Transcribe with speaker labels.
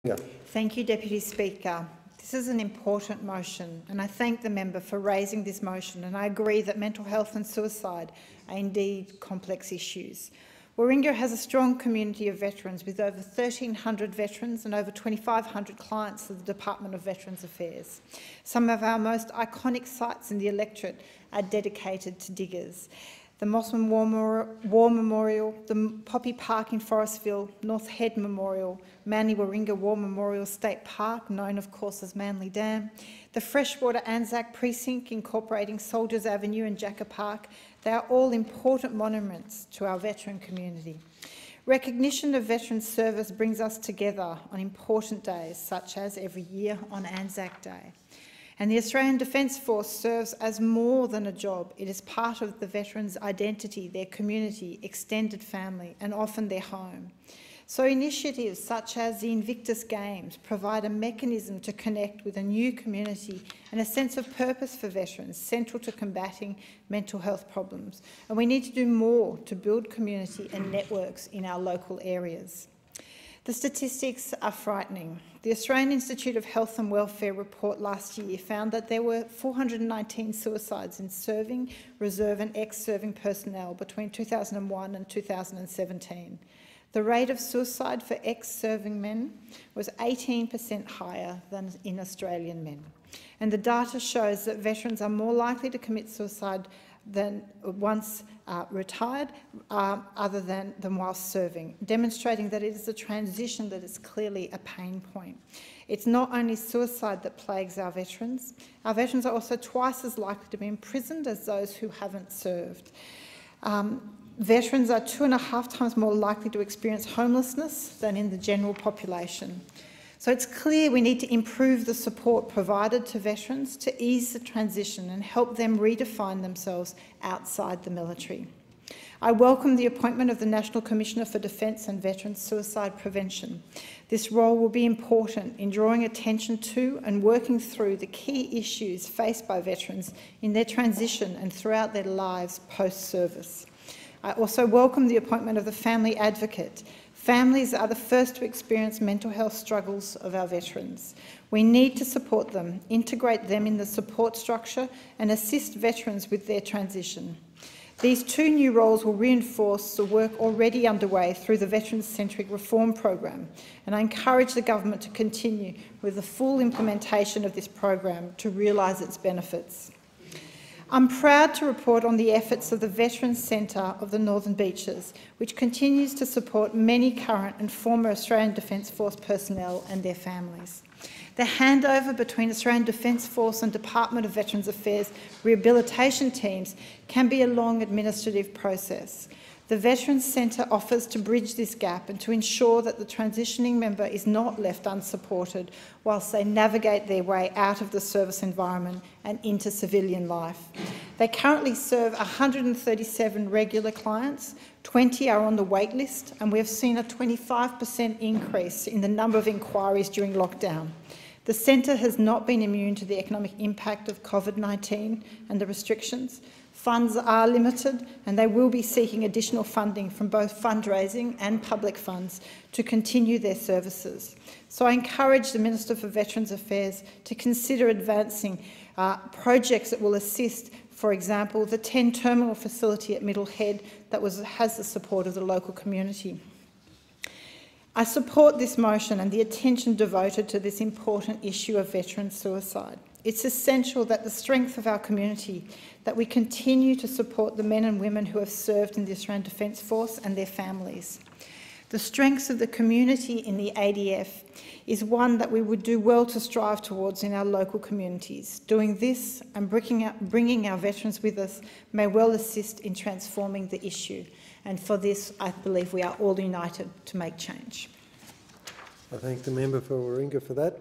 Speaker 1: Yeah.
Speaker 2: Thank you, Deputy Speaker. This is an important motion, and I thank the member for raising this motion, and I agree that mental health and suicide are indeed complex issues. Warringah has a strong community of veterans with over 1,300 veterans and over 2,500 clients of the Department of Veterans Affairs. Some of our most iconic sites in the electorate are dedicated to diggers. The Mossman War Memorial, the Poppy Park in Forestville, North Head Memorial, Manly Warringah War Memorial State Park, known of course as Manly Dam, the Freshwater Anzac Precinct incorporating Soldiers Avenue and Jacker Park. They are all important monuments to our veteran community. Recognition of veteran service brings us together on important days, such as every year on Anzac Day. And the Australian Defence Force serves as more than a job. It is part of the veterans' identity, their community, extended family, and often their home. So initiatives such as the Invictus Games provide a mechanism to connect with a new community and a sense of purpose for veterans, central to combating mental health problems. And we need to do more to build community and networks in our local areas. The statistics are frightening. The Australian Institute of Health and Welfare report last year found that there were 419 suicides in serving, reserve and ex-serving personnel between 2001 and 2017. The rate of suicide for ex-serving men was 18% higher than in Australian men. And the data shows that veterans are more likely to commit suicide than once retired, other than whilst serving, demonstrating that it is a transition that is clearly a pain point. It's not only suicide that plagues our veterans. Our veterans are also twice as likely to be imprisoned as those who haven't served. Veterans are 2.5 times more likely to experience homelessness than in the general population. So it's clear we need to improve the support provided to veterans to ease the transition and help them redefine themselves outside the military. I welcome the appointment of the National Commissioner for Defence and Veterans Suicide Prevention. This role will be important in drawing attention to and working through the key issues faced by veterans in their transition and throughout their lives post-service. I also welcome the appointment of the Family Advocate. Families are the first to experience mental health struggles of our veterans. We need to support them, integrate them in the support structure and assist veterans with their transition. These two new roles will reinforce the work already underway through the Veterans-Centric Reform Program, and I encourage the government to continue with the full implementation of this program to realise its benefits. I'm proud to report on the efforts of the Veterans Centre of the Northern Beaches, which continues to support many current and former Australian Defence Force personnel and their families. The handover between Australian Defence Force and Department of Veterans Affairs rehabilitation teams can be a long administrative process. The Veterans Centre offers to bridge this gap and to ensure that the transitioning member is not left unsupported whilst they navigate their way out of the service environment and into civilian life. They currently serve 137 regular clients, 20 are on the wait list, and we have seen a 25% increase in the number of inquiries during lockdown. The centre has not been immune to the economic impact of COVID-19 and the restrictions. Funds are limited and they will be seeking additional funding from both fundraising and public funds to continue their services. So I encourage the Minister for Veterans Affairs to consider advancing projects that will assist, for example, the 10 terminal facility at Middle Head that has the support of the local community. I support this motion and the attention devoted to this important issue of veteran suicide. It's essential that the strength of our community, that we continue to support the men and women who have served in the Australian Defence Force and their families. The strengths of the community in the ADF is one that we would do well to strive towards in our local communities. Doing this and bringing our veterans with us may well assist in transforming the issue. And for this, I believe we are all united to make change.
Speaker 1: I thank the member for Warringah for that.